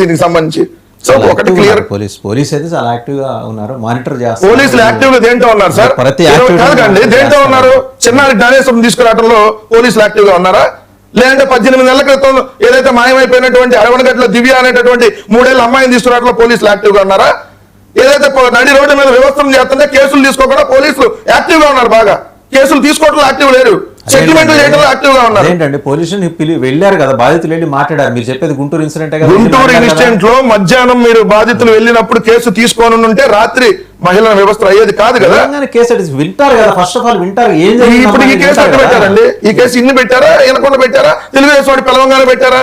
దీనికి సంబంధించి. సో ఒకటి క్లియర్, పోలీస్ అయితే చాలా యాక్టివ్ గా ఉన్నారు, మానిటర్ చేస్తారు. పోలీసులు యాక్టివ్ గా దేంట్లో ఉన్నారు సార్? కాదండి, దేంట్లో ఉన్నారు? చిన్నారి జ్ఞానేశ్వరం తీసుకురావడంలో పోలీసులు యాక్టివ్ గా ఉన్నారా? లేదంటే 18 నెలల క్రితం ఏదైతే మాయమైపోయినటువంటి అరవణగట్ల దివ్య అనేటటువంటి 3 ఏళ్ళ అమ్మాయిని తీసుకురావడంలో పోలీసులు యాక్టివ్ గా ఉన్నారా? ఏదైతే నడి రోడ్డు మీద వ్యవస్థను చేస్తుంటే కేసులు తీసుకోకుండా పోలీసులు యాక్టివ్ గా ఉన్నారు. బాగా కేసులు తీసుకోవడంలో యాక్టివ్ లేరు, సెటిల్మెంట్లు చేయడంలో యాక్టివ్ గా ఉన్నారు. ఏంటంటే పోలీసులు వెళ్ళారు కదా, బాధితులు వెళ్ళి మాట్లాడారు. మీరు చెప్పేది గుంటూరు ఇన్సిడెంట్. గుంటూరు ఇన్సిడెంట్ లో మధ్యాహ్నం మీరు బాధితులు వెళ్ళినప్పుడు కేసు తీసుకోను ఉంటే రాత్రి మహిళల వ్యవస్థ అయ్యేది కాదు కదా. కేసు వింటారు కదా, ఫస్ట్ ఆఫ్ ఆల్ వింటారు. ఇప్పుడు ఈ కేసు ఎక్కడ పెట్టారండి? ఈ కేసు ఇన్ని పెట్టారా, వినకుండా పెట్టారా? తెలుగుదేశం వాడి పిలవంగానే పెట్టారా?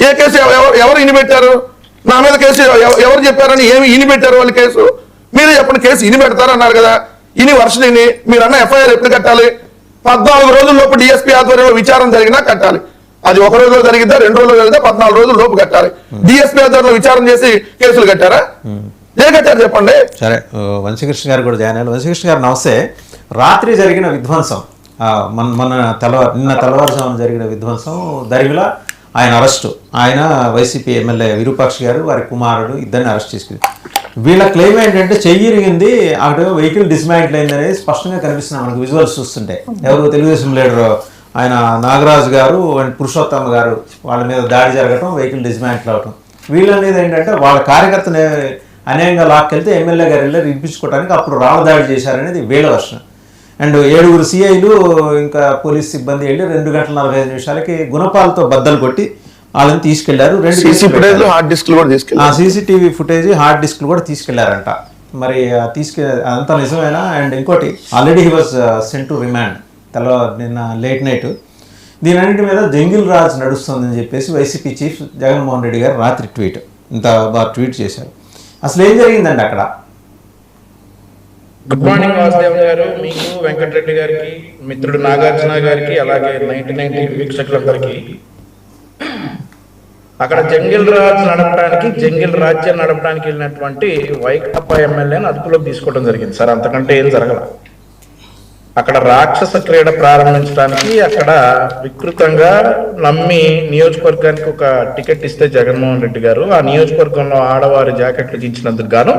ఏ కేసు ఎవరు ఇన్ని పెట్టారు? నా మీద కేసు ఎవరు చెప్పారని ఏమి ఇని పెట్టారు వాళ్ళు కేసు? మీరే చెప్పండి. కేసు ఇని పెడతారన్నారు కదా, ఇని వర్షం ఇని మీరు అన్న ఎఫ్ఐఆర్ ఎప్పుడు కట్టాలి? 14 రోజుల లోపు డిఎస్పీ ఆధ్వర్యంలో విచారణ జరిగినా కట్టాలి. అది 1 రోజులో జరిగిద్దా, 2 రోజులు జరిగితే 14 రోజుల లోపు కట్టాలి. డిఎస్పీ ఆధ్వర్యంలో విచారణ చేసి కేసులు కట్టారా? ఏ కట్టారు చెప్పండి. సరే, వంశీకృష్ణ గారు కూడా జాయిన్ అయ్యారు. వంశీకృష్ణ గారు నమస్తే. రాత్రి జరిగిన విధ్వంసం, నిన్న తెల్లవారుజామున జరిగిన విధ్వంసం, దరిమిలా ఆయన అరెస్టు. ఆయన వైసీపీ ఎమ్మెల్యే విరూపాక్ష గారు, వారి కుమారుడు ఇద్దరిని అరెస్ట్ చేసుకుంది. వీళ్ళ క్లెయిమ్ ఏంటంటే చెయ్యి ఇరిగింది, అక్కడ వెహికల్ డిస్మాంటిల్ అయింది అనేది స్పష్టంగా కనిపిస్తుంది మనకు విజువల్స్ చూస్తుంటే. ఎవరు తెలుగుదేశం లీడర్ ఆయన నాగరాజు గారు అండ్ పురుషోత్తమ్ గారు వాళ్ళ మీద దాడి జరగటం, వెహికల్ డిస్మాంటిల్ అవటం. వీళ్ళనేది ఏంటంటే వాళ్ళ కార్యకర్తని అన్యాయంగా లాక్కెళ్తే ఎమ్మెల్యే గారు వెళ్ళి ఇప్పించుకోవడానికి అప్పుడు రాళ్ళ దాడి చేశారనేది వీళ్ళ వర్షం. అండ్ 7 సిఐలు ఇంకా పోలీస్ సిబ్బంది వెళ్ళి 2 గంటల 45 నిమిషాలకి గుణపాలతో బద్దలు కొట్టి వాళ్ళని తీసుకెళ్లారు. సీసీటీవీ ఫుటేజ్, హార్డ్ డిస్క్లు కూడా తీసుకెళ్లారంట. మరి అదంతా నిజమేనా? అండ్ ఇంకోటి, already he was sent to remand నిన్న లేట్ నైట్. దీనన్నింటి మీద జంగిల్ రాజ్ నడుస్తుందని చెప్పేసి వైసీపీ చీఫ్ జగన్మోహన్ రెడ్డి గారు రాత్రి ఇంత బాగా ట్వీట్ చేశారు. అసలు ఏం జరిగిందండి అక్కడ? గుడ్ మార్నింగ్ వాసుదేవ్ గారు, మీకు, వెంకటరెడ్డి గారికి, మిత్రుడు నాగార్జున గారికి, అలాగే 99 వీక్షకులందరికీ. అక్కడ జంగిల్ రాజ్యం నడపడానికి వెళ్ళినటువంటి వైకాపా ఎమ్మెల్యేని అదుపులోకి తీసుకోవడం జరిగింది సార్. అంతకంటే ఏం జరగల. అక్కడ రాక్షస క్రీడ ప్రారంభించడానికి అక్కడ వికృతంగా నమ్మి నియోజకవర్గానికి ఒక టికెట్ ఇస్తే జగన్మోహన్ రెడ్డి గారు, ఆ నియోజకవర్గంలో ఆడవారి జాకెట్లు దించినందుకు గాను,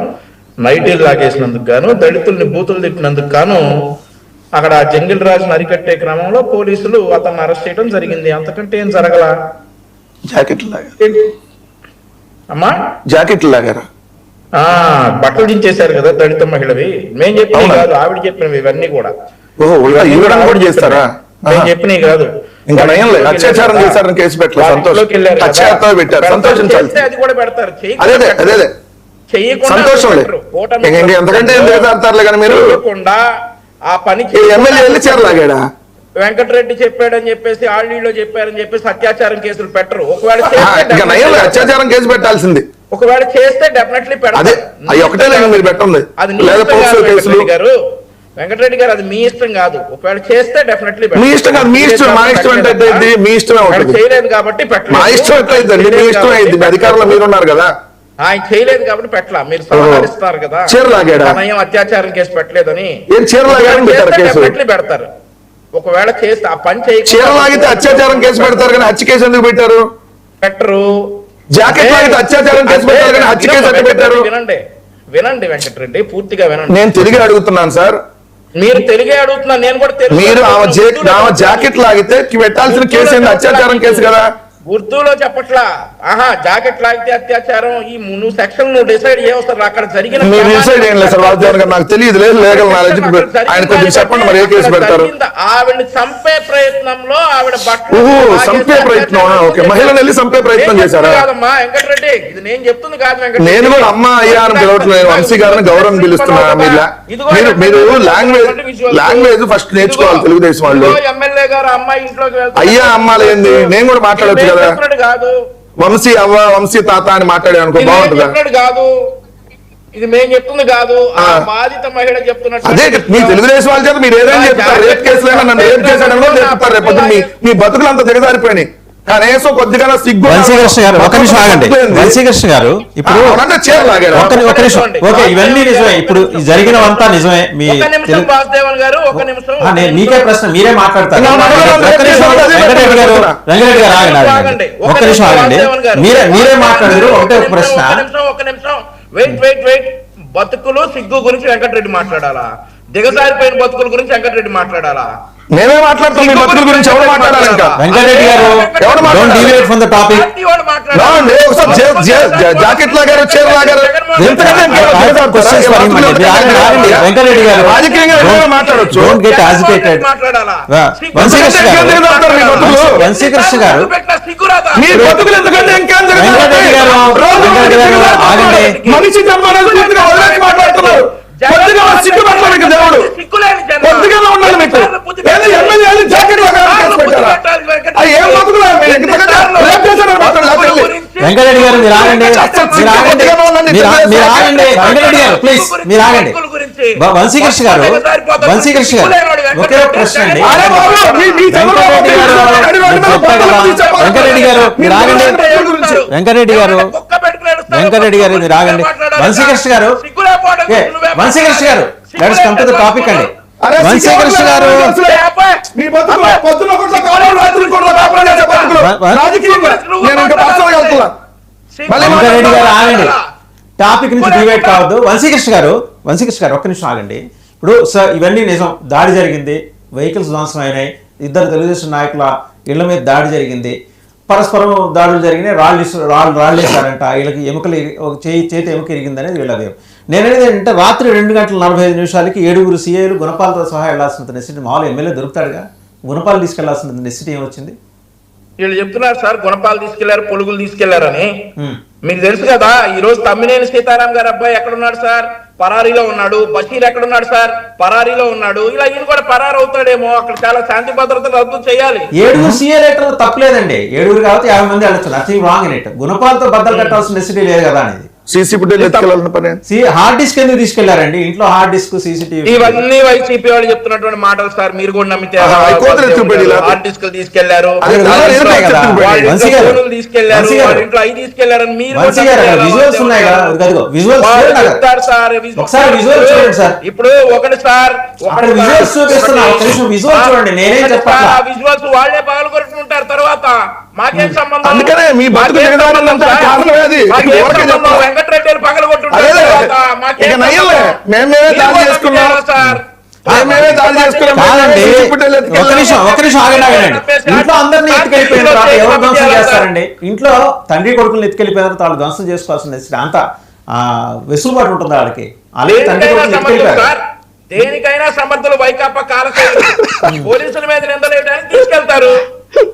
నైటీలు లాగేసినందుకు గాను, దళితుల్ని బూతులు తిట్టినందుకు గాను అక్కడ జంగిల్ రాజును అరికట్టే క్రమంలో పోలీసులు అతన్ని అరెస్ట్ చేయడం జరిగింది. అంతకంటే ఏం జరగల. అమ్మా జాకెట్లు లాగారా? బట్టలు దించేశారు కదా దళిత మహిళవి. మేం చెప్పినవి కాదు, ఆవిడ చెప్పినవి ఇవన్నీ కూడా. చేస్తారా? మేము చెప్పినవి కాదు. అత్యాచారం చేశారని కేసు పెట్టలేదు, అది కూడా పెడతారు. చేయకుండా ఆ పని చేయకుండా వెంకటరెడ్డి చెప్పాడని చెప్పేసి, ఆళ్ళీలో చెప్పారని చెప్పేసి అత్యాచారం కేసులు పెట్టరు. ఒకవేళ అత్యాచారం కేసు పెట్టాల్సింది. ఒకవేళ చేస్తే డెఫినెట్లీ పెడతారు. గారు వెంకటరెడ్డి గారు, అది మీ ఇష్టం కాదు. ఒకవేళ చేస్తే డెఫినెట్లీ చేయలేదు కాబట్టి అధికారంలో మీరున్నారు కదా, ఆయన చేయలేదు కాబట్టి పెట్టలా. మీరు సలహాలిస్తారు కదా, నయం అత్యాచారం కేసు పెట్టలేదని పెడతారు. ఒకవేళ చేస్తే ఆ పని చేయకపోతే అత్యాచారం కేసు పెడతారు కానీ హత్య కేసు ఎందుకు పెట్టారు? పెట్టరు. జాకెట్ అత్యాచారం కేసు పెట్టారు కానీ హత్య కేసు ఎందుకు పెట్టారు? వినండి వెంకటరెడ్డి, పూర్తిగా వినండి. నేను తెలుగు అడుగుతున్నాను సార్. మీరు తెలుగే అడుగుతున్నారు, నేను కూడా తెలుగు. మీరు జాకెట్ లాగితే పెట్టాల్సిన కేసు ఏంటి? అత్యాచారం కేసు కదా. ఉర్దూలో చెప్పట్లా. జాకెట్ లాగితే అత్యాచారం. ఈ నువ్వు సెక్షన్ నువ్వు డిసైడ్ చేయవస్తారు. అక్కడ జరిగిన నాకు తెలియదు, చెప్పండి మరి ఏ కేసు పెడతారు? ఆవిడ చంపే ప్రయత్నంలో ఆవిడ చంపే ప్రయత్నం, మహిళను వెళ్ళి చంపే ప్రయత్నం చేశారా? కాదమ్మా వెంకటరెడ్డి, ఇది నేను చెప్తుంది కాదు వెంకటరెడ్డి. నేను కూడా అమ్మ అయ్యా అని పిలవట్లేదు, వంశీ గారిని గౌరవం పిలుస్తున్నా. మీరు లాంగ్వేజ్ ఫస్ట్ నేర్చుకోవాలి తెలుగుదేశం వాళ్ళు. ఎమ్మెల్యే గారు అమ్మాయి ఇంట్లోకి అయ్యా అమ్మ లేంది, నేను కూడా మాట్లాడొచ్చు కదా. కాదు వంశీ అవ్వ, వంశీ తాత అని మాట్లాడే అనుకో బాగుంటుందా? కాదు, ఇది మేము చెప్తుంది కాదు, బాధిత మహిళ చెప్తున్నట్టు. అదే మీ తెలుగుదేశం వాళ్ళ చేత మీరు ఏదైనా చెప్తారు. రేప్ కేసులైనా నన్ను రేప్ చేశాడని చెప్తారు. రేపు మీ బతుకులు అంతా దిగజారిపోయినాయి. కనీసం కొద్దిగా సిగ్గు వంశీకృష్ణ గారు ఒక నిమిషం ఆగండి. వంశీకృష్ణ గారు ఇప్పుడు చీర లాగారు. ఒక నిమిషం. ఓకే, ఇవన్నీ నిజమే. ఇప్పుడు ఈ జరిగినవంతా నిజమే. మీ ఒక నిమిషం వాసుదేవన్ గారు, ఒక నిమిషం. మీకే ప్రశ్న, మీరే మాట్లాడతారు. వెంకటరెడ్డి గారు ఆగండి. ఒక్క నిమిషం ఆగండి. మీరే మాట్లాడారు. ఒకటే ఒక ప్రశ్న. ఒక నిమిషం వెయిట్. బతుకులు సిగ్గు గురించి వెంకటరెడ్డి మాట్లాడాలా? దిగజారిపోయిన బతుకుల గురించి వెంకటరెడ్డి మాట్లాడాలా? మేమే మాట్లాడతాం. మీ బతుకుల గురించి ఎవరు మాట్లాడాలి? ఇంకా వెంకటరెడ్డి గారు don't deviate from the topic. Jacket లాగారు, చీర లాగారు. వెంకటరెడ్డి గారు రాజకీయంగా మాట్లాడొచ్చు. Don't get agitated. వంశీకృష్ణ గారు మీ బతుకులు ఎందుకంటే ఇంకేం వెంకటరెడ్డి గారు ఆగండి. మనిషి జన్మనేది పూర్తిగా వదిలేసి మాట్లాడుతున్నారు. కొద్దిగా సిగ్గుపడతారు మీకు దేవుడు. కొద్దిగా ఉండాలి మీకు. ఏది ఎమ్మెల్యేలు జాకెట్ లాగారు పెట్టారా? ఏం బతుకులు? వెంకటరెడ్డి గారు మీరు ఆగండి. వెంకటరెడ్డి గారు ప్లీజ్ మీరు ఆగండి. వంశీకృష్ణ గారు ఒకే ఒక ప్రశ్న అండి. వెంకటరెడ్డి గారు మీరు ఆగండి. వెంకటరెడ్డి గారు మీరు ఆగండి. వంశీకృష్ణ గారు let's come to the topic అండి. వంశీకృష్ణ గారు వెంకటరెడ్డి గారు ఆగండి. టాపిక్ నుంచి డివైడ్ కావద్దు. వంశీకృష్ణ గారు ఒక్క నిమిషం ఆగండి. ఇప్పుడు సార్ ఇవన్నీ నిజం. దాడి జరిగింది, వెహికల్స్ ధ్వంసం అయినాయి, ఇద్దరు తెలుగుదేశం నాయకుల ఇళ్ల మీద దాడి జరిగింది, పరస్పరం దాడులు జరిగినాయి, రాళ్ళు వేశారంట, వీళ్ళకి ఎముకలు చేతి ఎముక ఇరిగిందనేది వీళ్ళదే. నేననేది ఏంటంటే రాత్రి 2:45 7 సీఐలు గుణపాలతో సహా వెళ్లాల్సిన నెసిటీ మామూలు ఎమ్మెల్యే దొరుకుతాడుగా. గుణపాలు తీసుకెళ్లాల్సిన నెసిటీ ఏమొచ్చింది? వీళ్ళు చెప్తున్నారు సార్ గుణపాలు తీసుకెళ్లారు, పొలుగులు తీసుకెళ్లారని. మీకు తెలుసు కదా, ఈ రోజు తమ్మినేని సీతారాం గారు అబ్బాయి ఎక్కడున్నాడు సార్? పరారీలో ఉన్నాడు. బషీర్ ఎక్కడున్నాడు సార్? పరారీలో ఉన్నాడు. ఇలా ఈయన కూడా పరారు అవుతాడేమో. అక్కడ చాలా శాంతి భద్రతలు రద్దు చేయాలి. 7 సీఏ లెటర్ తప్పలేదండి. 7 కాబట్టి 50 మంది వెళ్ళచ్చు. Nothing wrong in it. గుణపాలతో బద్దలు కట్టాల్సిన నెసిటీ లేదు కదా అనేది. సీసీ ఫుటేజ్ ఎత్తుకెళ్ళాలని పని. హార్డ్ డిస్క్ ఎందుకు తీసుకెళ్లారండి? ఇంట్లో హార్డ్ డిస్క్, సీసీటీవీ, ఇవన్నీ వైసీపీ వాళ్ళు చెప్తున్నటువంటి మాటలు సార్. మీరు కూడా నమ్మితే హార్డ్ డిస్క్ తీసుకెళ్లారు, తీసుకెళ్లారు, ఇంట్లో అవి తీసుకెళ్లారని మీరు చెప్తారు సార్. ఇప్పుడు ఒకటి సార్ విజువల్స్ వాళ్ళే పగలగొట్టుకుంటారు. తర్వాత మాకేం సంబంధం? అందుకనే మీ వెంకటరెడ్డి పగలగొట్టుంటారు. ఇంట్లో అందరినీ ఎత్తుకెళ్ళిపోయిన తర్వాత ఎవరు ధ్వంసం చేస్తారండి? ఇంట్లో తండ్రి కొడుకులు ఎత్తుకెళ్ళిపోయిన తర్వాత వాళ్ళు ధ్వంసం చేసుకోవాల్సిన అంత వెసులుబాటు ఉంటుంది వాళ్ళకి. అలాగే తండ్రి కొడుకులు ఎత్తుకెళ్ళిపోయారు. దేనికైనా సమర్థులు వైకాపా కాలశైలి. పోలీసుల మీద నిందలేయడానికి తీసుకెళ్తారు.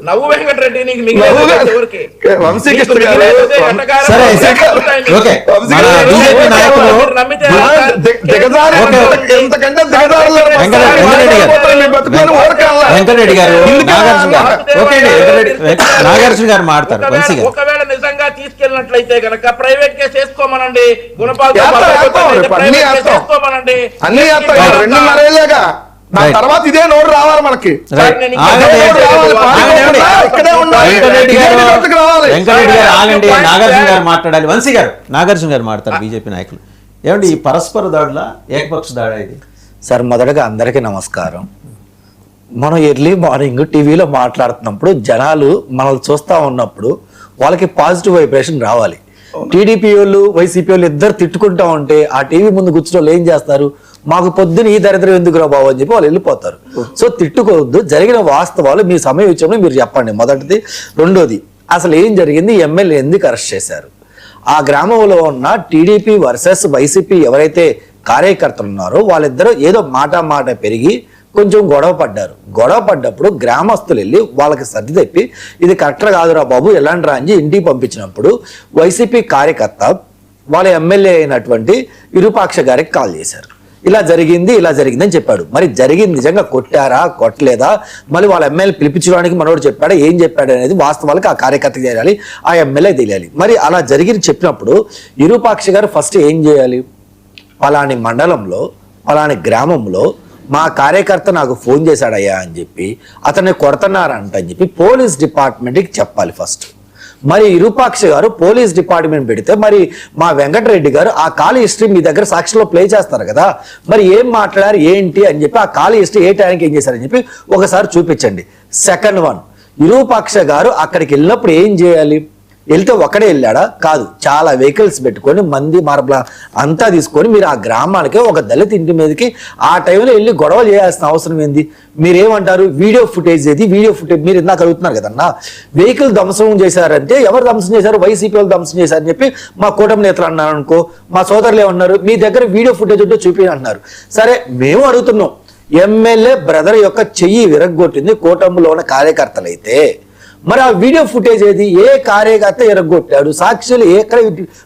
నవ్వు వెంకటరెడ్డి నీకు వెంకటరెడ్డి గారు నాగార్జున గారు మాట్లాడతారు. ఒకవేళ నిజంగా తీసుకెళ్ళినట్లయితే గనక ప్రైవేట్ కేసు వేసుకోమనండి. గుణపాలతో చేసుకోమనండి. తర్వాత ఇదే నోరు రావాలి మనకి. వెంకటరెడ్డి గారు ఆగండి. నాగార్జున గారు మాట్లాడాలి. నాగార్జున గారు మాట్లాడతారు. బీజేపీ నాయకులు ఏమండి ఈ పరస్పర దాడుల ఏకపక్ష దాడి ఇది? సార్ మొదటగా అందరికీ నమస్కారం. మనం ఎర్లీ మార్నింగ్ టీవీలో మాట్లాడుతున్నప్పుడు జనాలు మనల్ని చూస్తూ ఉన్నప్పుడు వాళ్ళకి పాజిటివ్ వైబ్రేషన్ రావాలి. టీడీపీ వాళ్ళు వైసీపీ వాళ్ళు ఇద్దరు తిట్టుకుంటా ఉంటే ఆ టీవీ ముందు కూర్చుని వాళ్ళు ఏం చేస్తారు? మాకు పొద్దున ఈ దరిద్రం ఎందుకురా బాబు అని చెప్పి వాళ్ళు వెళ్ళిపోతారు. సో తిట్టుకోవద్దు. జరిగిన వాస్తవాలు మీ సమయం ఇచ్చామని మీరు చెప్పండి. మొదటిది. రెండోది, అసలు ఏం జరిగింది? ఎమ్మెల్యే ఎందుకు అరెస్ట్ చేశారు? ఆ గ్రామంలో ఉన్న టీడీపీ వర్సెస్ వైసీపీ ఎవరైతే కార్యకర్తలు ఉన్నారో వాళ్ళిద్దరూ ఏదో మాట పెరిగి కొంచెం గొడవ పడ్డప్పుడు గ్రామస్తులు వెళ్ళి వాళ్ళకి సర్ది తెప్పి ఇది కరెక్ట్ కాదురా బాబు ఎలాంటి రా అని ఇంటికి పంపించినప్పుడు వైసీపీ కార్యకర్త వాళ్ళ ఎమ్మెల్యే అయినటువంటి విరూపాక్ష గారికి కాల్ చేశారు. ఇలా జరిగింది అని చెప్పాడు. మరి జరిగింది నిజంగా కొట్టారా కొట్టలేదా? మళ్ళీ వాళ్ళ ఎమ్మెల్యే పిలిపించడానికి మనోడు చెప్పాడా ఏం చెప్పాడు అనేది వాస్తవాలకు ఆ కార్యకర్తకి తెలియాలి, ఆ ఎమ్మెల్యే తెలియాలి. మరి అలా జరిగింది చెప్పినప్పుడు విరూపాక్ష గారు ఫస్ట్ ఏం చేయాలి? పలాని మండలంలో పలాని గ్రామంలో మా కార్యకర్త నాకు ఫోన్ చేశాడయ్యా అని చెప్పి అతన్ని కొడుతున్నారంట అని చెప్పి పోలీస్ డిపార్ట్మెంట్కి చెప్పాలి ఫస్ట్. మరి ఇరుపాక్ష గారు పోలీస్ డిపార్ట్మెంట్ పెడితే మరి మా వెంకటరెడ్డి గారు ఆ కాల్ హిస్టరీ మీ దగ్గర సాక్షిలో ప్లే చేస్తారు కదా, మరి ఏం మాట్లాడారు ఏంటి అని చెప్పి ఆ కాల్ హిస్టరీ ఏ టైంకి ఏం చేశారని చెప్పి ఒకసారి చూపించండి. సెకండ్ వన్, ఇరుపాక్ష గారు అక్కడికి వెళ్ళినప్పుడు ఏం చేయాలి? వెళ్తే ఒకడే వెళ్ళాడా? కాదు, చాలా వెహికల్స్ పెట్టుకొని మంది మార్బల అంతా తీసుకొని మీరు ఆ గ్రామానికి ఒక దళిత ఇంటి మీదకి ఆ టైంలో వెళ్ళి గొడవలు చేయాల్సిన అవసరం ఏంది? మీరేమంటారు? వీడియో ఫుటేజ్ ఏది? వీడియో ఫుటేజ్ మీరు ఇందాక అడుగుతున్నారు కదన్నా, వెహికల్ ధ్వంసం చేశారంటే ఎవరు ధ్వంసం చేశారు? వైసీపీ వాళ్ళు ధ్వంసం చేశారని చెప్పి మా కూటమి నేతలు అన్నారు అనుకో, మా సోదరులు ఏమన్నారు? మీ దగ్గర వీడియో ఫుటేజ్ ఉంటే చూపి అన్నారు. సరే, మేము అడుగుతున్నాం, ఎమ్మెల్యే బ్రదర్ యొక్క చెయ్యి విరగ్గొట్టింది కూటమిలో ఉన్న కార్యకర్తలైతే మరి ఆ వీడియో ఫుటేజ్ ఏది? ఏ కార్యకర్త ఎరగొట్టాడు? సాక్షులు ఎక్కడ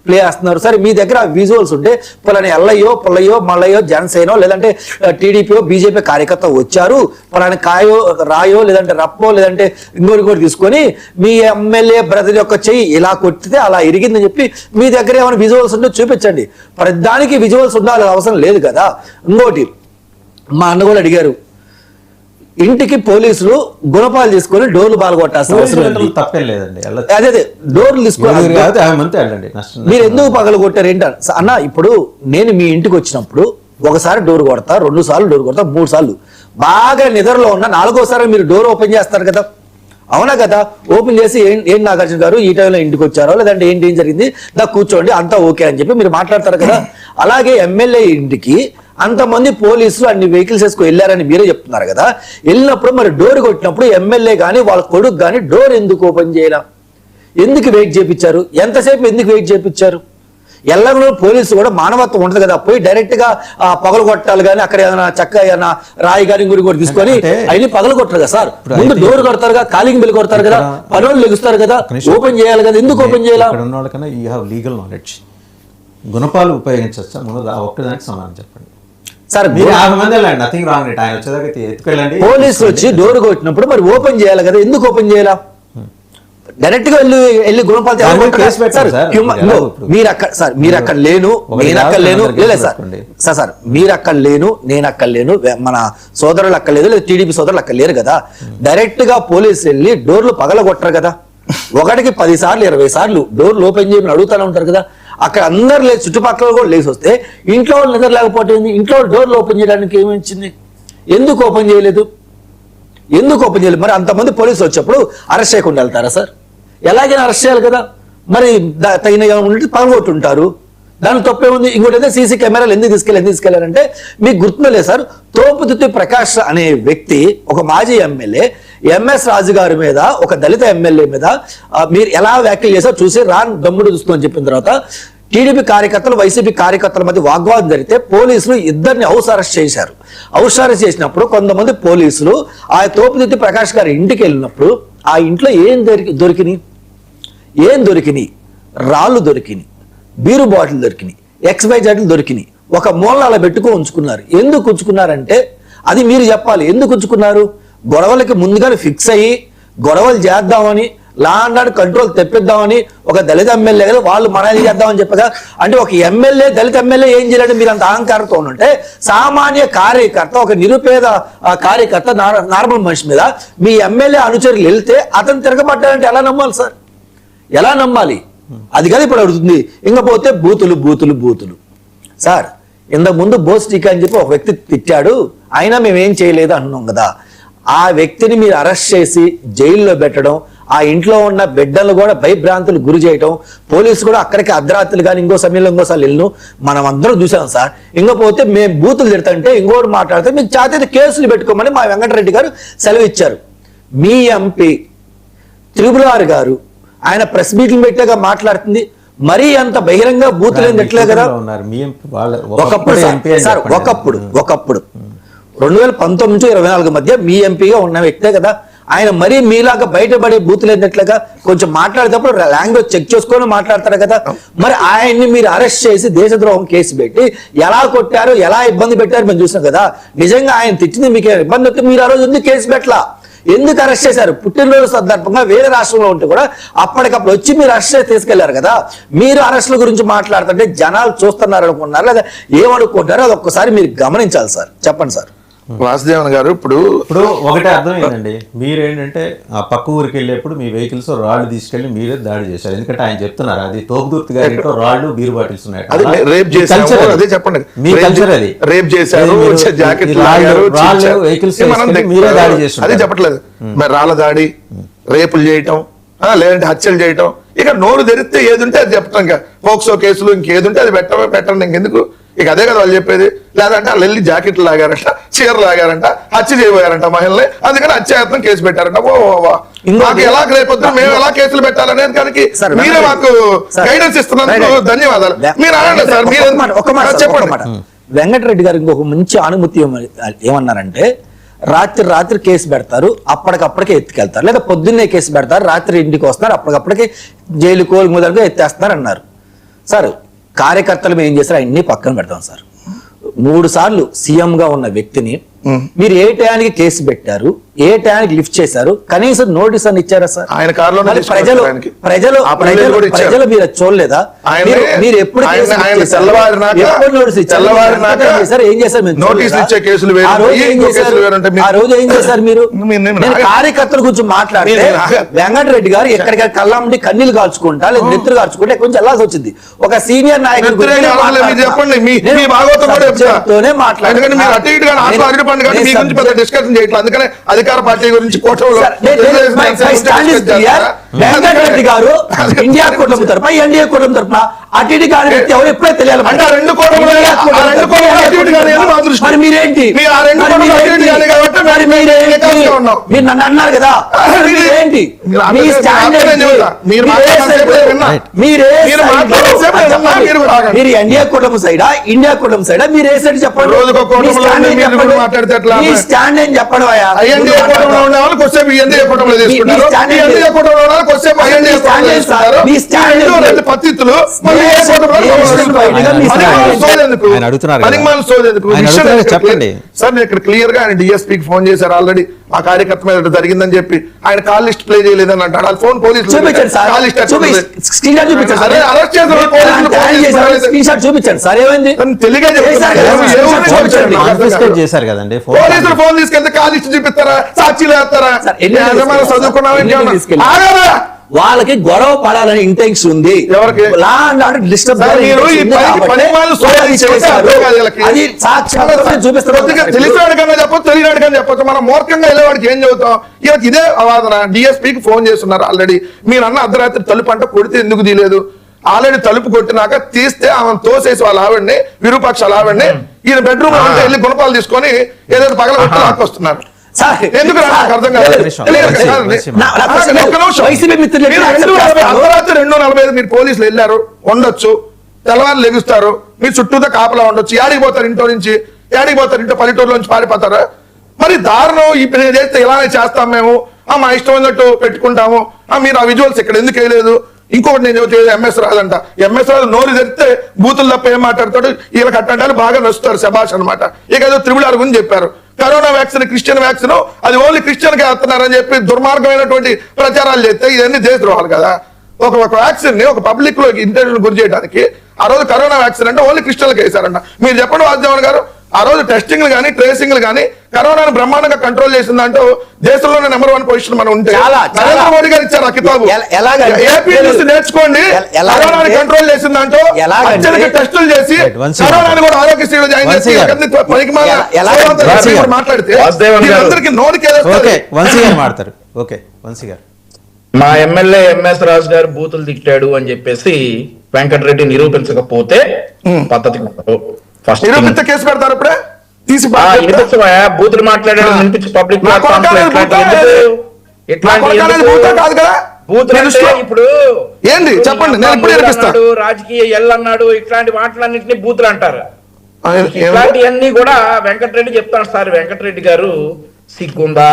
ప్లే చేస్తున్నారు? సరే, మీ దగ్గర ఆ విజువల్స్ ఉంటే పలాని ఎల్లయ్యో పుల్లయ్యో మల్లయ్యో జనసేనో లేదంటే టీడీపీయో బీజేపీ కార్యకర్త వచ్చారు, పలాని కాయో రాయో లేదంటే రప్పో లేదంటే ఇంకోటి తీసుకొని మీ ఎమ్మెల్యే బ్రదర్ యొక్క చెయ్యి ఇలా కొట్టితే అలా ఇరిగిందని చెప్పి మీ దగ్గర ఏమైనా విజువల్స్ ఉంటే చూపించండి. ప్రతిదానికి విజువల్స్ ఉండాలి అవసరం లేదు కదా. ఇంకోటి, మా అన్న కూడా అడిగారు, ఇంటికి పోలీసులు గుణపాలు తీసుకొని డోర్లు బాలగొట్టాల్సిన అవసరం లేదు. తప్పేం లేదండి. అదే డోర్లు తీసుకొని మీరు ఎందుకు పగలు కొట్టారు ఏంటి అన్న? ఇప్పుడు నేను మీ ఇంటికి వచ్చినప్పుడు ఒకసారి డోర్ కొడతా, 2 సార్లు డోర్ కొడతా, 3 సార్లు బాగా నిద్రలో ఉన్న 4వసారి మీరు డోర్ ఓపెన్ చేస్తారు కదా, అవునా కదా? ఓపెన్ చేసి ఏం నాగార్జున గారు ఈ టైంలో ఇంటికి వచ్చారో లేదంటే ఏం జరిగింది దా కూర్చోండి అంతా ఓకే అని చెప్పి మీరు మాట్లాడతారు కదా. అలాగే ఎమ్మెల్యే ఇంటికి అంతమంది పోలీసులు అన్ని వెహికల్స్ వేసుకు వెళ్ళారని మీరే చెప్తున్నారు కదా. వెళ్ళినప్పుడు మరి డోర్ కొట్టినప్పుడు ఎమ్మెల్యే కానీ వాళ్ళ కొడుకు కానీ డోర్ ఎందుకు ఓపెన్ చేయాల? ఎందుకు వెయిట్ చేయించారు? ఎంతసేపు ఎందుకు వెయిట్ చేయించారు? ఎల్లగో పోలీసు కూడా మానవత్వం ఉంటుంది కదా, పోయి డైరెక్ట్ గా పగలు కొట్టాలి కానీ అక్కడ ఏదైనా చక్క ఏదైనా రాయి కానీ గురి కూడా తీసుకొని అయినా పగలు కొట్టారు కదా సార్. ముందు డోర్ కొడతారు కదా, కాలింగ్ బిల్ కొడతారు కదా, పనులు లెగుస్తారు కదా, ఓపెన్ చేయాలి కదా, ఎందుకు ఓపెన్ చేయాలి? లీగల్ నాలెడ్జ్ గుణపాలు ఉపయోగించవచ్చా? ఒక్కదానికి సమాధానం చెప్పండి సార్. పోలీసులు వచ్చి డోర్ కొట్టినప్పుడు మరి ఓపెన్ చేయాలి కదా, ఎందుకు ఓపెన్ చేయాలా? డైరెక్ట్ గా వెళ్ళి గుణపాలు మీరు అక్కడ లేను నేను అక్కడ లేను లేదు సార్ మీరు అక్కడ లేను నేను అక్కడ లేను మన సోదరులు అక్కడ లేదు లేదా టీడీపీ సోదరులు అక్కడ లేరు కదా. డైరెక్ట్ గా పోలీసు వెళ్ళి డోర్లు పగలగొట్టరు కదా. ఒకటికి 10 సార్లు 20 సార్లు డోర్లు ఓపెన్ చేయమని అడుగుతూనే ఉంటారు కదా. అక్కడ అందరు లేదు, చుట్టుపక్కల కూడా లేసి వస్తే ఇంట్లో వాళ్ళు నిద్ర లేకపోతే ఇంట్లో డోర్లు ఓపెన్ చేయడానికి ఏమిచ్చింది? ఎందుకు ఓపెన్ చేయలేదు? మరి అంతమంది పోలీసులు వచ్చేప్పుడు అరెస్ట్ చేయకుండా వెళ్తారా సార్? ఎలాగైనా అరెస్ట్ చేయాలి కదా. మరి తగిన ఉంటే పగలగొట్టుంటారు, దాని తప్పే ఉంది. ఇంకోటి అయితే సీసీ కెమెరాలు ఎందుకు తీసుకెళ్లారంటే మీకు గుర్తులేదు సార్, తోపుదుత్తి ప్రకాష్ అనే వ్యక్తి ఒక మాజీ ఎమ్మెల్యే ఎంఎస్ రాజు గారి మీద ఒక దళిత ఎమ్మెల్యే మీద మీరు ఎలా వ్యాఖ్యలు చేశారో చూసి దమ్ముడు చూస్తుందని చెప్పిన తర్వాత టీడీపీ కార్యకర్తలు వైసీపీ కార్యకర్తల మధ్య వాగ్వాదం జరిగితే పోలీసులు ఇద్దరిని హౌస్ అరెస్ట్ చేశారు. హౌస్ అరెస్ట్ చేసినప్పుడు కొంతమంది పోలీసులు ఆ తోపుదుత్తి ప్రకాష్ గారి ఇంటికి వెళ్ళినప్పుడు ఆ ఇంట్లో ఏం దొరికినాయి? రాళ్ళు దొరికినాయి, బీరు బాటిల్ దొరికినాయి, XYZ దొరికినాయి. ఒక మూల అలా పెట్టుకొని ఉంచుకున్నారు. ఎందుకు ఉంచుకున్నారంటే అది మీరు చెప్పాలి. ఎందుకు ఉంచుకున్నారు? గొడవలకి ముందుగానే ఫిక్స్ అయ్యి గొడవలు చేద్దామని, లా అండ్ ఆర్డర్ కంట్రోల్ తెప్పిద్దామని ఒక దళిత ఎమ్మెల్యే కదా వాళ్ళు మనల్ని చేద్దామని చెప్పగా, అంటే ఒక ఎమ్మెల్యే దళిత ఎమ్మెల్యే ఏం చేయాలంటే మీరు అంత అహంకారంతో ఉంటే సామాన్య కార్యకర్త ఒక నిరుపేద కార్యకర్త నార్మల్ మనిషి మీద మీ ఎమ్మెల్యే అనుచరులు వెళ్తే అతను తిరగబడ్డారంటే ఎలా నమ్మాలి సార్? ఎలా నమ్మాలి? అది కదా ఇప్పుడు అడుగుతుంది. ఇంకపోతే బూతులు సార్. ఇంతకు ముందు బోస్టికా అని చెప్పి ఒక వ్యక్తి తిట్టాడు, అయినా మేమేం చేయలేదు అంటున్నాం కదా. ఆ వ్యక్తిని మీరు అరెస్ట్ చేసి జైల్లో పెట్టడం, ఆ ఇంట్లో ఉన్న బిడ్డలు కూడా భయభ్రాంతులు గురి చేయటం, పోలీసు కూడా అక్కడికి అర్ధరాత్రులు కానీ ఇంకో సమయంలో ఇంకోసారి వెళ్ళను మనం అందరం చూసాం సార్. ఇంకపోతే మేము బూతులు తిడతంటే ఇంకోటి మాట్లాడితే మీకు చేత కేసులు పెట్టుకోమని మా వెంకటరెడ్డి గారు సెలవు ఇచ్చారు. మీ ఎంపీ త్రిపురార్ గారు ఆయన ప్రెస్ మీటింగ్ పెట్టాక మాట్లాడుతుంది. మరీ అంత బహిరంగ బూతులు ఎట్లే కదా. ఒకప్పుడు 2019 నుంచి 2024 మధ్య మీ ఎంపీగా ఉన్న వ్యక్తే కదా ఆయన. మరీ మీలాగా బయటపడే బూతులు ఎట్లుగా కొంచెం మాట్లాడేటప్పుడు లాంగ్వేజ్ చెక్ చేసుకొని మాట్లాడతారు కదా. మరి ఆయన్ని మీరు అరెస్ట్ చేసి దేశద్రోహం కేసు పెట్టి ఎలా కొట్టారు, ఎలా ఇబ్బంది పెట్టారు మేము చూసాం కదా. నిజంగా ఆయన తిట్టింది మీకు ఇబ్బంది వస్తే మీరు ఆ రోజు ఎందుకు కేసు పెట్టలా? ఎందుకు అరెస్ట్ చేశారు? పుట్టినరోజు సందర్భంగా వేరే రాష్ట్రంలో ఉంటే కూడా అప్పటికప్పుడు వచ్చి మీరు అరెస్ట్ చేసి తీసుకెళ్లారు కదా. మీరు అరెస్టుల గురించి మాట్లాడుతుంటే జనాలు చూస్తున్నారు అనుకున్నారు లేదా ఏమనుకుంటారో అది ఒక్కసారి మీరు గమనించాలి సార్. చెప్పండి సార్. వాసుదేవన్ గారు ఇప్పుడు ఇప్పుడు ఒకటే అర్థమైందండి, మీరేంటంటే ఆ పక్క ఊరికి వెళ్ళేప్పుడు మీ వెహికల్స్ రాళ్ళు తీసుకెళ్లి మీరే దాడి చేశారు. ఎందుకంటే ఆయన చెప్తున్నారు అది తోపుదుర్తి గారి ఇంట్లో రాళ్ళు బీర్ బాటిల్స్ ఉన్నాయి. అది రేప్ చేశారు, కల్చర్ అది. అదే చెప్పండి. మీ కల్చర్ అది. రేప్ చేశారు, మీరు జాకెట్ ఈ లాగారు, రాళ్ళు చించారు. వెహికల్స్ ఏ మనం తీసుకెళ్లి మీరే దాడి చేస్తున్నారు. అదే చెప్పట్లేదు. మరి రాళ్ళ దాడి, రేపులు చేయటం, లేదంటే హత్యలు చేయటం, ఇక నోరు తెరిస్తే ఏది ఉంటే అది చెప్తాం. ఇంకా పోక్సో కేసులు ఇంకేది ఉంటే అది పెట్టండి. ఇంకెందుకు ఇక అదే కదా వాళ్ళు చెప్పేది. లేదంటే వాళ్ళు వెళ్ళి జాకెట్లు లాగారంట, చీరలు లాగారంట, హత్య చేయబోయారంట మహిళని, అందుకని హత్యాయత్నం కేసు పెట్టారంట. మాకు ఎలా రేపొద్దు మేము ఎలా కేసులు పెట్టాలనేది దానికి మీరే మాకు గైడెన్స్ ఇస్తున్నందుకు ధన్యవాదాలు. మీరు అనండి సార్, మీరు చెప్పండి. వెంకటరెడ్డి గారికి ఇంకొక మంచి అనుమతి ఏమన్నారంటే, రాత్రి కేసు పెడతారు, అప్పటికప్పటికే ఎత్తుకెళ్తారు, లేదా పొద్దున్నే కేసు పెడతారు, రాత్రి ఇంటికి వస్తారు, అప్పటికప్పటికే జైలు కోలు మొదలుగా ఎత్తేస్తున్నారు అన్నారు. సార్ కార్యకర్తలు ఏం చేస్తారు, అన్ని పక్కన పెడతాం సార్. 3 సార్లు సీఎం గా ఉన్న వ్యక్తిని మీరు ఏ టయానికి కేసు పెట్టారు, ఏ టయానికి లిఫ్ట్ చేశారు, కనీసం నోటీస్ అని ఇచ్చారా సార్? ఆయన కారులోనే ప్రజలు మీరు చూడలేదా? మీరు ఎప్పుడు ఏం చేశారు? ఆ రోజు ఏం చేశారు మీరు? నేను కార్యకర్తల గురించి మాట్లాడితే వెంకటరెడ్డి గారు ఎక్కడికి కళ్ళండి కన్నీళ్లు కాల్చుకుంటా లేదా నెత్తులు కాల్చుకుంటే కొంచెం వెళ్ళాల్సి వచ్చింది. ఒక సీనియర్ నాయకుడు డిస్కషన్ చేయట్లేదు, అందుకనే అధికార పార్టీ గురించి వెంకటరెడ్డి గారు ఇండియా కూటమి తరపున ఎన్డీఏ కూటమి తరపున అటు ఇటు కాని వ్యక్తి ఎవరు ఎప్పుడే తెలియాలి. మరి మీరేంటి మీరు నన్ను అన్నారు కదా, మీరేంటి మీ స్టాండ్? మీరు ఎన్డీఏ కూటమి సైడా ఇండియా కూటమి సైడా? మీరు ఏ సైడ్ చెప్పండి. మీ స్టాండ్ ఏం చెప్పండి. చెప్పండి సార్. నేను ఇక్కడ క్లియర్ గా ఆయన డిఎస్పీకి ఫోన్ చేశారు ఆల్రెడీ. ఆ కార్యకర్త మీద జరిగిందని చెప్పి ఆయన కాల్ లిస్ట్ ప్లే చేయలేదని అంటాడు. వాళ్ళ ఫోన్ పోలీసులు చూపించండి సార్. ఏమైంది చేశారు కదండి, పోలీసులు ఫోన్ తీసుకెళ్తే కాల్ లిస్ట్ చూపిస్తారా, సాక్షిలు వేస్తారా? చదువుకున్నాం వాళ్ళకి గొడవ పడాలని ఇంటెన్షన్ ఉంది. ఎవరికి? డిస్టర్బ్ తెలిసినాడికన్నా చెప్పొచ్చు, తెలియనాడికన్నా చెప్పొచ్చు. మనం మూర్ఖంగా వెళ్ళేవాడికి ఏం చదువుతాం? ఇలాకి ఇదే అవాదన. డిఎస్పీకి ఫోన్ చేస్తున్నారు ఆల్రెడీ. మీరు అన్న అర్ధరాత్రి తలుపు అంటే కొడితే ఎందుకు తీయలేదు? ఆల్రెడీ తలుపు కొట్టినాక తీస్తే ఆమెను తోసేసి వాళ్ళ ఆవిడ్ని, విరూపాక్ష ఆవిడ్ని ఈయన బెడ్రూమ్ అంటే వెళ్ళి గుణపాలు తీసుకొని ఏదైతే పగల కొట్టి లాక్కొస్తున్నారు. ఎందుకు అర్థం కాదు. 2:45 మీరు పోలీసులు వెళ్ళారు ఉండొచ్చు, తెల్లవారు లెగుస్తారు, మీరు చుట్టూతో కాపలా ఉండొచ్చు. యాడికి పోతారు ఇంట్లో నుంచి? యాడికి పోతారు? ఇంట్లో పల్లెటూరులో నుంచి పారిపోతారా? మరి దారుణం ఇప్పుడు చేస్తే ఇలానే చేస్తాం మేము, మా ఇష్టం ఉన్నట్టు పెట్టుకుంటాము, మీరు ఆ విజువల్స్ ఇక్కడ ఎందుకు వేయలేదు? ఇంకొకటి నేను ఎంఎస్ రాదంట. ఎంఎస్ రాజు నోరు తెరిస్తే బూతులు తప్ప ఏం మాట్లాడతాడు? వీళ్ళకి అట్టంటే బాగా నచ్చుతారు, శభాష్ అనమాట. ఇక ఏదో త్రిబుల్ గురించి చెప్పారు. కరోనా వ్యాక్సిన్ క్రిస్టియన్ వ్యాక్సిన్, అది ఓన్లీ క్రిస్టియన్ గా వేస్తున్నారని చెప్పి దుర్మార్గమైనటువంటి ప్రచారాలు చేస్తే ఇవన్నీ దేశద్రోహాలు కదా. ఒక వ్యాక్సిన్ ని ఒక పబ్లిక్ లో ఇంటర్వ్యూ గురి చేయడానికి ఆ రోజు కరోనా వ్యాక్సిన్ అంటే ఓన్లీ క్రిస్టియన్లకు వేశారంట. మీరు చెప్పండి వాసుదేవన్ గారు, ఆ రోజు టెస్టింగ్లు కానీ ట్రేసింగ్లు కానీ కరోనాను బ్రహ్మాండంగా కంట్రోల్ చేసిందంటూ దేశంలోనే నెంబర్ 1 పొజిషన్ మనం ఉంటే నరేంద్ర మోడీ గారు ఇచ్చారు ఆ కితాబు. ఏపీ నుంచి నేర్చుకోండి, కరోనాను కంట్రోల్ చేసిందంటూ అత్యధిక టెస్టులు చేసి కరోనాను కూడా ఆరోగ్యశ్రీలో జాయిన్ చేసి మాట్లాడితే అందరికీ నోటికి మా ఎమ్మెల్యే ఎంఎస్ రాజు గారు బూతులు తిట్టాడు అని చెప్పేసి వెంకటరెడ్డి నిరూపించకపోతే పద్ధతి ఫస్ట్ కేసు పెడతారు. ఇప్పుడే తీసి బూతులు మాట్లాడాడు వినిపించి పబ్లిక్ ఇప్పుడు ఏంది చెప్పండి, అన్నాడు, రాజకీయ ఎల్ అన్నాడు, ఇట్లాంటి మాటలన్నింటినీ బూతులు అంటారు. ఇట్లాంటివన్నీ కూడా వెంకటరెడ్డి చెప్తాడు. సార్ వెంకటరెడ్డి గారు సిగ్గుందా,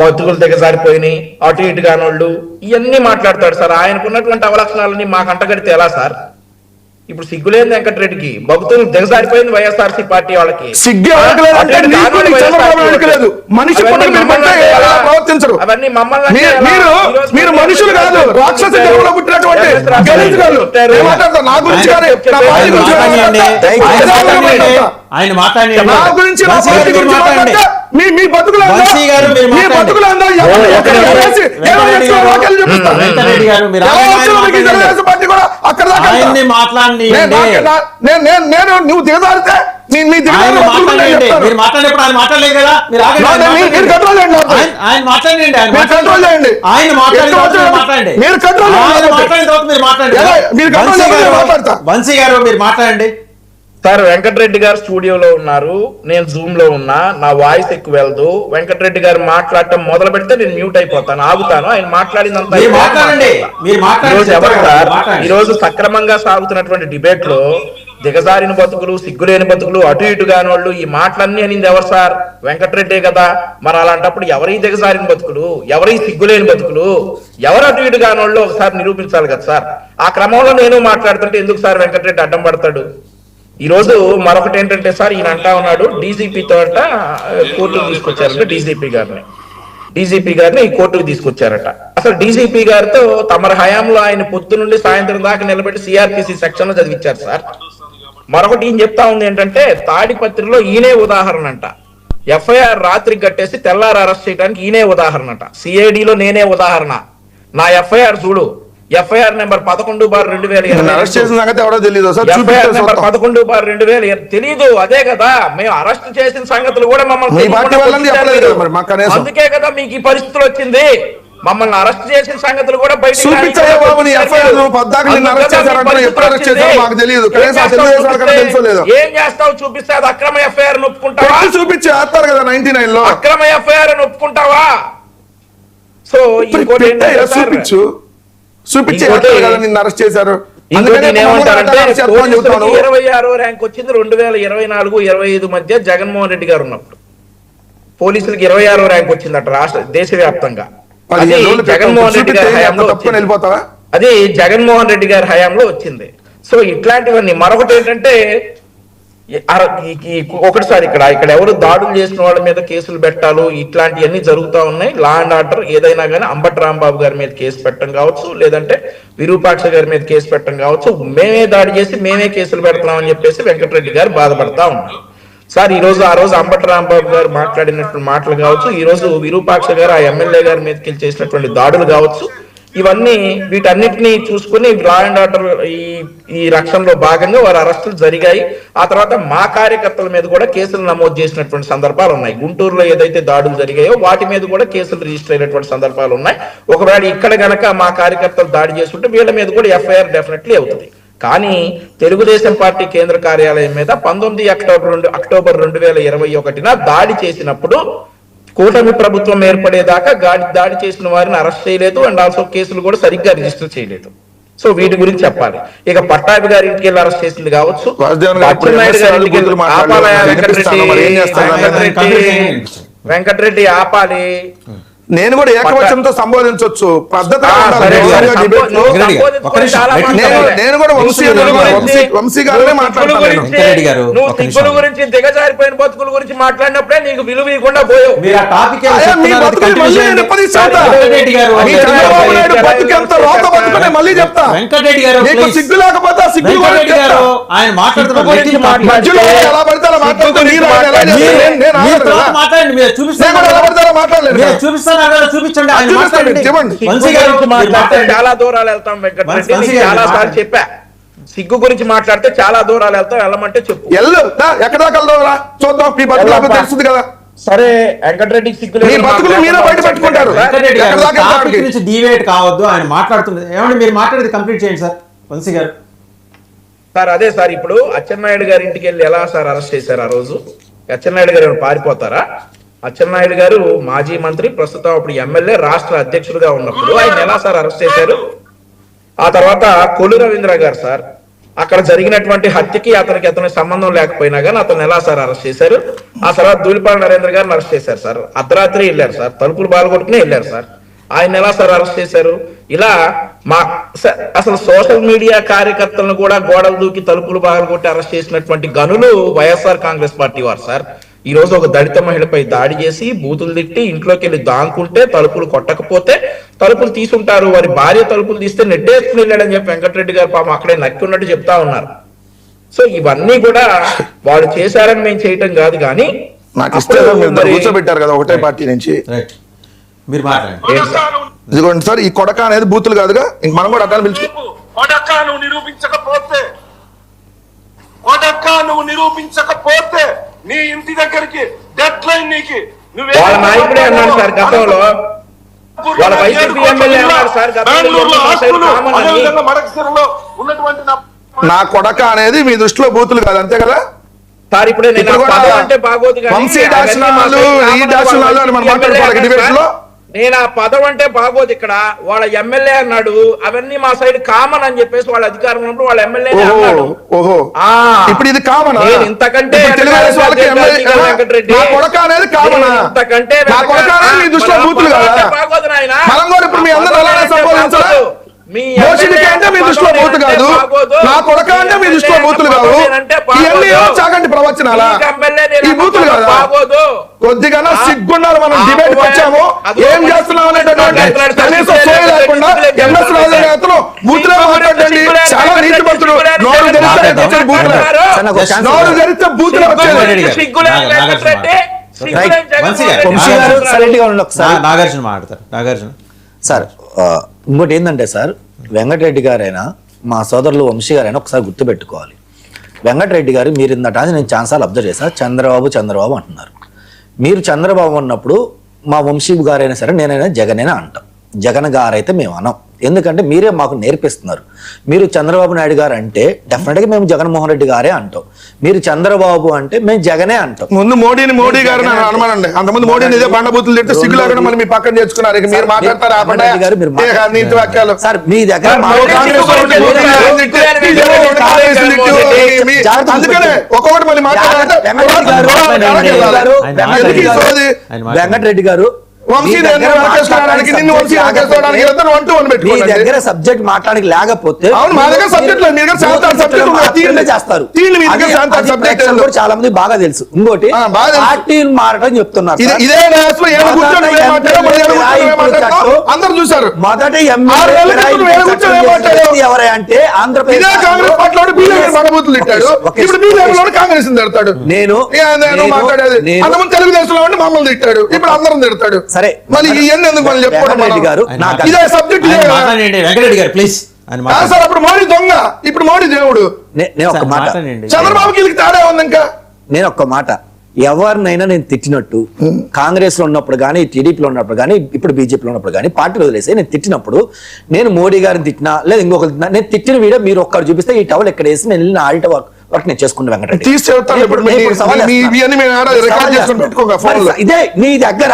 బతుకులు దిగజారిపోయినాయి, అటు ఇటు కానోళ్ళు ఇవన్నీ మాట్లాడతాడు సార్. ఆయనకున్నటువంటి అవలక్షణాలని మాకు అంటగడితే ఎలా సార్? ఇప్పుడు సిగ్గులేదు వెంకటరెడ్డికి, భక్తులు దిగజారిపోయింది వైఎస్ఆర్సీ పార్టీ వాళ్ళకి. అవన్నీ మమ్మల్ని మీరు మనుషులు కాదు, రాక్షస జన్మలో పుట్టినటువంటి ఆయన మాట్లాడి నా గురించి నా పార్టీ గురించి మాట్లాడితే మీ బతుకులు వంశీ గారు మీరు మీ మాట్లాడండి. బతుకులు అందరూ వెంకటరెడ్డి గారు మీరు పార్టీ కూడా అక్కడ దాకా ఆయన్ని మాట్లాడియండి. నేను నువ్వు దిగజారితే ఆయన మాట్లాడండి. మీరు మాట్లాడినప్పుడు ఆయన మాట్లాడలేదు కదా, మీరు ఆగండి. మీరు కంట్రోల్ చేయండి. ఆయన మాట్లాడండి. ఆయన మీరు కంట్రోల్ చేయండి. ఆయన మాట్లాడిన తర్వాత మీరు మాట్లాడండి. మీరు కంట్రోల్ చేయండి. ఆయన మాట్లాడిన తర్వాత మీరు మాట్లాడండి. మీరు కంట్రోల్ వంశీ చేయండి, గారు, మాట్లాడతా. వంశీ గారు మీరు మాట్లాడండి. సార్ వెంకటరెడ్డి గారు స్టూడియోలో ఉన్నారు, నేను జూమ్ లో ఉన్నా, నా వాయిస్ ఎక్కువ వెళ్దు. వెంకటరెడ్డి గారు మాట్లాడటం మొదలు పెడితే నేను మ్యూట్ అయిపోతాను, ఆగుతాను. ఆయన మాట్లాడిందంతా మీరు మాట్లాడండి. మీరు మాట్లాడండి. ఈరోజు ఎవరు సార్ మాట్లాడండి. ఈ రోజు సక్రమంగా సాగుతున్నటువంటి డిబేట్ లో దిగజారిన బతుకులు, సిగ్గులేని బతుకులు, అటు ఇటు కాని వాళ్ళు ఈ మాటలన్నీ అనింది ఎవరు సార్? వెంకటరెడ్డే కదా. మరి అలాంటప్పుడు ఎవరి దిగజారిన బతుకులు, ఎవరి సిగ్గులేని బతుకులు, ఎవరు అటు ఇటు కాని వాళ్ళు ఒకసారి నిరూపించాలి కదా సార్. ఆ క్రమంలో నేను మాట్లాడుతుంటే ఎందుకు సార్ వెంకటరెడ్డి అడ్డం పడతాడు? ఈ రోజు మరొకటి ఏంటంటే సార్, ఈయన అంటా ఉన్నాడు డీజీపీతో కోర్టుకు తీసుకొచ్చారంటే డీజీపీ గారిని ఈ కోర్టుకు తీసుకొచ్చారట. అసలు డీజీపీ గారితో తమరి హయాంలో ఆయన పొద్దు నుండి సాయంత్రం దాకా నిలబెట్టి సిఆర్పిసి సెక్షన్ లో చదివించారు సార్. మరొకటి ఈయన చెప్తా ఉంది ఏంటంటే తాడిపత్రిలో ఈయనే ఉదాహరణ అంట. ఎఫ్ఐఆర్ రాత్రికి కట్టేసి తెల్లారు అరెస్ట్ చేయడానికి ఈయనే ఉదాహరణ అంట. సిఐడిలో నేనే ఉదాహరణ. నా ఎఫ్ఐఆర్ చూడు, ఎఫ్ఐఆర్ నెంబర్ 11/2020 అరెస్ట్ చేసిన సంగతి ఎవరో తెలియదు సార్. ఎఫ్ఐఆర్ నెంబర్ 11/2020 తెలీదు. అదే కదా మేము అరెస్ట్ చేసిన సంగతులు కూడా మమ్మల్ని అందుకే కదా మీకు ఈ పరిస్థితులు వచ్చింది. మమ్మల్ని అరెస్ట్ చేసిన సంగతులు కూడా బయట ఏం చేస్తావు? చూపిస్తే అది అక్రమ ఎఫ్ఐఆర్ ఒప్పుకుంటావా? చూపించేస్తారు కదా 99 లో అక్రమ ఎఫ్ఐఆర్ ఒప్పుకుంటావా? సో చూపించు కదా నిన్ను అరెస్ట్ చేశారు. 26వ ర్యాంక్ వచ్చింది 2024-25 మధ్య జగన్మోహన్ రెడ్డి గారు ఉన్నప్పుడు. పోలీసులకు 26వ ర్యాంక్ వచ్చిందట రాష్ట్ర దేశవ్యాప్తంగా. అది జగన్మోహన్ రెడ్డి గారి హయాంలో వెళ్ళిపోతావా? అది జగన్మోహన్ రెడ్డి గారి హయాంలో వచ్చింది. సో ఇట్లాంటివన్నీ. మరొకటి ఏంటంటే ఒకటిసారి ఇక్కడ ఎవరు దాడులు చేసిన వాళ్ళ మీద కేసులు పెట్టాలు ఇట్లాంటివన్నీ జరుగుతూ ఉన్నాయి. లా అండ్ ఆర్డర్ ఏదైనా కానీ అంబటి రాంబాబు గారి మీద కేసు పెట్టడం కావచ్చు, లేదంటే విరూపాక్ష గారి మీద కేసు పెట్టడం కావచ్చు, మేమే దాడి చేసి మేమే కేసులు పెడతామని చెప్పేసి వెంకటరెడ్డి గారు బాధపడతా ఉన్నారు సార్. ఆ రోజు అంబటి రాంబాబు గారు మాట్లాడినటువంటి మాటలు కావచ్చు, ఈ రోజు విరూపాక్ష గారు ఆ ఎమ్మెల్యే గారి మీదకి చేసినటువంటి దాడులు కావచ్చు, ఇవన్నీ వీటన్నిటిని చూసుకుని లా అండ్ ఆర్డర్ ఈ రక్షణలో భాగంగా వారి అరెస్టులు జరిగాయి. ఆ తర్వాత మా కార్యకర్తల మీద కూడా కేసులు నమోదు చేసినటువంటి సందర్భాలు ఉన్నాయి. గుంటూరులో ఏదైతే దాడులు జరిగాయో వాటి మీద కూడా కేసులు రిజిస్టర్ అయినటువంటి సందర్భాలు ఉన్నాయి. ఒకవేళ ఇక్కడ గనక మా కార్యకర్తలు దాడి చేసుకుంటే వీళ్ళ మీద కూడా ఎఫ్ఐఆర్ డెఫినెట్లీ అవుతుంది. కానీ తెలుగుదేశం పార్టీ కేంద్ర కార్యాలయం మీద 19 అక్టోబర్ 2021 దాడి చేసినప్పుడు కూటమి ప్రభుత్వం ఏర్పడేదాకా దాడి చేసిన వారిని అరెస్ట్ చేయలేదు. అండ్ ఆల్సో కేసులు కూడా సరిగ్గా రిజిస్టర్ చేయలేదు. సో వీటి గురించి చెప్పాలి. ఇక పట్టాభి గారి ఇంటికి వెళ్ళి అరెస్ట్ చేసింది కావచ్చు, వెంకటరెడ్డి ఆపాలి. నేను కూడా ఏకవచనంతో సంబోధించవచ్చు. పద్ధతి నేను కూడా వంశీ గారినే మాట్లాడతాను. నువ్వు సిగ్గుల గురించి దిగజారిపోయిన బతుకుల గురించి మాట్లాడినప్పుడే నీకు విలువ ఇవ్వకుండా పోయావు. మళ్ళీ చెప్తా, సిగ్గు లేకపోతే ఆయన మాట్లాడుతున్న చూపిస్తాను. చాలా దూరాలు వెళ్తాం వెంకటరెడ్డి, చాలా సార్లు చెప్పా. సిగ్గు గురించి మాట్లాడితే చాలా దూరాలు వెళ్తాం, వెళ్ళమంటే చెప్పు. ఎక్కడ చూద్దాం, తెలుస్తుంది కదా. సరే వెంకటరెడ్డికి సిగ్గు డివేట్ కావద్దు. ఆయన మాట్లాడుతున్నది ఏమంటే మీరు మాట్లాడేది కంప్లీట్ చేయండి సార్. వంశీ గారు సార్ అదే సార్, ఇప్పుడు అచ్చెన్నాయుడు గారి ఇంటికి వెళ్ళి ఎలా సార్ అరెస్ట్ చేశారు? ఆ రోజు అచ్చెన్నాయుడు గారు పారిపోతారా? అచ్చెన్నాయుడు గారు మాజీ మంత్రి, ప్రస్తుతం అప్పుడు ఎమ్మెల్యే, రాష్ట్ర అధ్యక్షుడుగా ఉన్నప్పుడు ఆయన ఎలా సార్ అరెస్ట్ చేశారు? ఆ తర్వాత కొల్లు రవీంద్ర గారు సార్, అక్కడ జరిగినటువంటి హత్యకి అతనికి సంబంధం లేకపోయినా కానీ అతను ఎలా సార్ అరెస్ట్ చేశారు? ఆ తర్వాత ధూళిపాల నరేంద్ర గారిని అరెస్ట్ చేశారు సార్. అర్ధరాత్రి వెళ్ళారు సార్, తలుపులు బాలగొట్టుకునే వెళ్ళారు సార్. ఆయన ఎలా సార్ అరెస్ట్ చేశారు? ఇలా అసలు సోషల్ మీడియా కార్యకర్తలను కూడా గోడలు దూకి తలుపులు బాలగొట్టి అరెస్ట్ చేసినటువంటి గనులు వైఎస్ఆర్ కాంగ్రెస్ పార్టీ వారు సార్. ఈ రోజు ఒక దళిత మహిళపై దాడి చేసి బూతులు తిట్టి ఇంట్లోకి వెళ్ళి దాంకుంటే తలుపులు కొట్టకపోతే తలుపులు తీసుంటారు, వారి భార్య తలుపులు తీస్తే నెట్టేసుకుని వెళ్ళాడని చెప్పి వెంకటరెడ్డి గారు పాపం అక్కడే నక్కి ఉన్నట్టు చెప్తా ఉన్నారు. సో ఇవన్నీ కూడా వాళ్ళు చేశారని మేము చేయటం కాదు కానీ నాకు ఇస్తే మీరు కూర్చోబెట్టారు కదా ఒకటే పార్టీ నుంచి. రైట్, మీరు మాట్లాడండి. ఇదిగోండి సార్, ఈ కొడక అనేది బూతులు కాదుగా, ఇంక మనం కూడా అట్లా పిలుచు. కొడక నువ్వు నిరూపించకపోతే నీ ఇంటి దగ్గరికి డెడ్ లైన్ నీకు వాళ్ళ నాయకుడే అన్నాడు సార్ గతంలో, వాళ్ళ వైసీపీ ఎమ్మెల్యే అన్నాడు సార్ గతంలో మడకసిరలో ఉన్నటువంటి నా కొడక అనేది మీ దృష్టిలో బూతులు కాదు, అంతే కదా సార్? ఇప్పుడే నేను ఇప్పుడు కూడా పదం అంటే బాగోదు కానీ వంశీ దాక్షిణాలు, ఈ దాక్షిణాలు అని మనం మాట్లాడుకోవాలి డిబేట్స్ లో. నేను ఆ పదం అంటే బాగోదు, ఇక్కడ వాళ్ళ ఎమ్మెల్యే అన్నాడు, అవన్నీ మా సైడ్ కామన్ అని చెప్పేసి వాళ్ళ అధికారం ఉన్నప్పుడు వాళ్ళ ఎమ్మెల్యే అన్నాడు. ఓహో, ఇప్పుడు ఇది కామన్. ఇంతకంటే తెలుగుదేశం వాళ్ళకి వెంకటరెడ్డి నా కొడక అనేది కామన్, ఇంతకంటే నా కొడక అనేది మీ దృష్టిలో బూతులు కాదా? బాగోదు నాయన. మనం కూడా ఇప్పుడు మీ అందరూ అలానే సంబోధించాలి. మోషినికి అంటే మీ దృష్టిలో బూతు కాదు, నా కొడక అంటే మీ దృష్టిలో బూతులు కాదు. ఇవన్నీ చాగంటి ప్రవచనాలా? ఈ బూతులు కాదా? కొద్దిగా సిగ్గున్నారు. మనం డిబేట్ వచ్చాము, ఏం చేస్తున్నాం అనేటటువంటి కనీసం సోయి లేకుండా ఎంఎస్ రాజు బూతులే మాట్లాడండి. చాలా నీతి మంత్రులు, నోరు తెరిస్తే బూతులే, నోరు తెరిస్తే బూతులే వచ్చేది. నాగార్జున మాట్లాడతారు. నాగార్జున సార్, ఇంకోటి ఏంటంటే సార్, వెంకటరెడ్డి గారైనా మా సోదరులు వంశీ గారైనా ఒకసారి గుర్తుపెట్టుకోవాలి. వెంకటరెడ్డి గారు మీరు ఇందట నేను ఛాన్సార్లు అబ్జర్వ్ చేశాను, చంద్రబాబు అంటున్నారు. మీరు చంద్రబాబు అన్నప్పుడు మా వంశీ గారైనా సరే నేనైనా జగనేనా అంటాం. జగన్ గారు అయితే మేము అనం, ఎందుకంటే మీరే మాకు నేర్పిస్తున్నారు. మీరు చంద్రబాబు నాయుడు గారు అంటే డెఫినెట్గా మేము జగన్మోహన్ రెడ్డి గారే అంటాం, మీరు చంద్రబాబు అంటే మేము జగనే అంటాం. ముందు మోడీ గారు అనుమానండి, అంతకుముందు మోడీని ఇదే బండబూతులు తింటే సిగ్గు లేకుండా మళ్ళీ మీ పక్కన తెచ్చుకున్నారు. ఇక మీరు మాట్లాడతారు నీతి వాక్యాలు సార్. మీ దగ్గర అందుకనే ఒక్కొక్కటి మళ్ళీ మాట్లాడాలంటే వెంకటరెడ్డి గారు వంశీ దగ్గర సబ్జెక్ట్ మాట్లాడడానికి లేకపోతే మా దగ్గర సబ్జెక్ట్ చేస్తారు. చాలా మంది బాగా తెలుసు. ఇంకోటి పార్టీలు మారటం చెప్తున్నారు. అందరూ చూసారు. మొదటి ఎవరై అంటే ఆంధ్రప్రదేశ్ కాంగ్రెస్ తిడతాడు. నేను తెలుగుదేశంలో ఉండి మమ్మల్ని తిట్టాడు, ఇప్పుడు అందరం తిడతాడు. సరే, మళ్ళీ ఇవన్నీ ఎందుకు మనం చెప్పుకోవడం గారు ఇదే సబ్జెక్ట్. వెంకటరెడ్డి గారు ప్లీజ్. సార్ అప్పుడు మోడీ దొంగ, ఇప్పుడు మోడీ దేవుడు. నేను ఒక మాట, చంద్రబాబుకి వీళ్ళకి తేడా ఉంది. ఇంకా నేను ఒక్క మాట, ఎవరినైనా నేను తిట్టినట్టు కాంగ్రెస్ లో ఉన్నప్పుడు కానీ, టీడీపీలో ఉన్నప్పుడు కానీ, ఇప్పుడు బీజేపీలో ఉన్నప్పుడు కానీ, పార్టీలో వదిలేసి నేను తిట్టినప్పుడు, నేను మోడీ గారిని తిట్టినా లేదా ఇంకొకరు తిట్టినా, నేను తిట్టిన వీడియో మీరు ఒక్కరు చూపిస్తే ఈ టవల్ ఎక్కడ వేసి నేను వెళ్ళిన ఆడిట్ వర్క్ నేను చేసుకుంటా. వెంకటరెడ్డి ఇదే నీ దగ్గర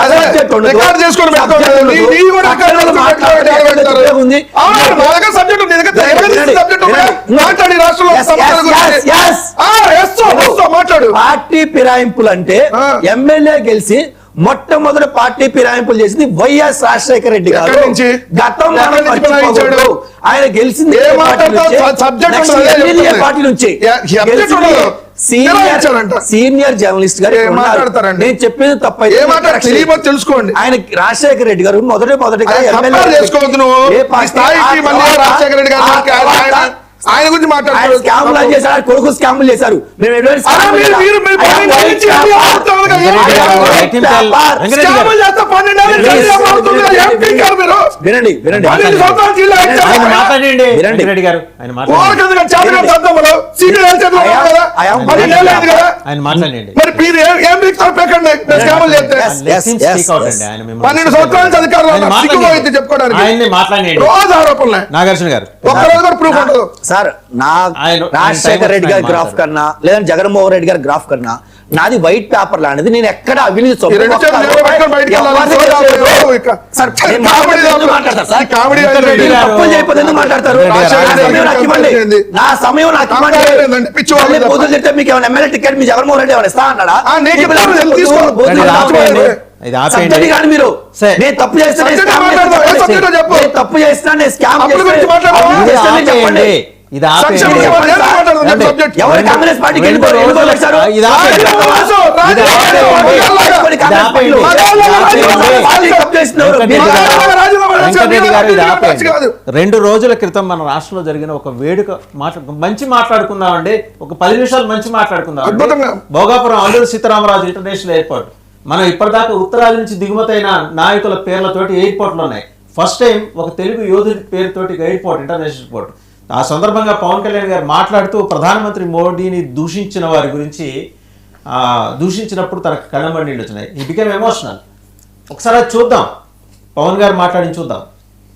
పార్టీ ఫిరాయింపులు అంటే ఎమ్మెల్యే గెలిచి మొట్టమొదటి పార్టీ ఫిరాయింపులు చేసింది వైఎస్ రాజశేఖర రెడ్డి గారు. గతంలో ఆయన గెలిచింది పార్టీ నుంచి. సీనియర్ జర్నలిస్ట్ గారు నేను చెప్పేది తప్ప తెలుసుకోండి. ఆయన రాజశేఖర రెడ్డి గారు మొదటిగా ఆయన గురించి మాట్లాడారు. స్కాములు చేశారు, కొడుకు స్కాములు చేశారు. వినండి వినండి నాగార్జున గారు సార్, రాజశేఖర రెడ్డి గారి గ్రాఫ్ కన్నా లేదా జగన్మోహన్ రెడ్డి గారి గ్రాఫ్ కన్నా నాది వైట్ పేపర్ లాంటిది. నేను ఎక్కడ అవినీతి తప్పులు చేయకపోతే మాట్లాడతారు. నా సమయం నాకు చెప్తే మీకు ఏమైనా ఎమ్మెల్యే టికెట్ మీ జగన్మోహన్ రెడ్డి ఏమైనా ఇస్తా అన్నాడా? మీరు నేను తప్పు చేస్తాను, ఇది మాట్లాడదాం రండి. సబ్జెక్ట్. ఎవరు కాంగ్రెస్ పార్టీకి రెండు ఎన్నికలు రోజులు- వేశారు? ఇది ఆపేయండి. రాజకీయ వాసు, రాజకీయ ఇది వాసు, ఆపేయండి. మగాళ్ళగా. ఇది ఆపేయండి. వెంకటరెడ్డి గారు ఇది ఆపేయండి. 2 రోజుల క్రితం మన రాష్ట్రంలో జరిగిన ఒక వేడుక మంచి మాట్లాడుకుందామండి. ఒక 10 నిమిషాలు మంచి మాట్లాడుకుందాం. అద్భుతంగా. Bhogapuram Alluri Sitaramaraju international airport. మనం ఇప్పటిదాకా ఉత్తరాది నుంచి దిగుమతైన నాయకుల పేర్లతోటి ఎయిర్పోర్ట్లు ఉన్నాయి. ఫస్ట్ టైం ఒక తెలుగు యోధుడి పేరుతోటి ఎయిర్పోర్ట్, ఇంటర్నేషనల్ ఎయిర్పోర్ట్. ఆ సందర్భంగా పవన్ కళ్యాణ్ గారు మాట్లాడుతూ ప్రధానమంత్రి మోడీని దూషించిన వారి గురించి దూషించినప్పుడు తనకు కళ్ళంబడి నీళ్ళు వచ్చినాయి. He became emotional. ఒకసారి అది చూద్దాం, పవన్ గారు మాట్లాడి చూద్దాం.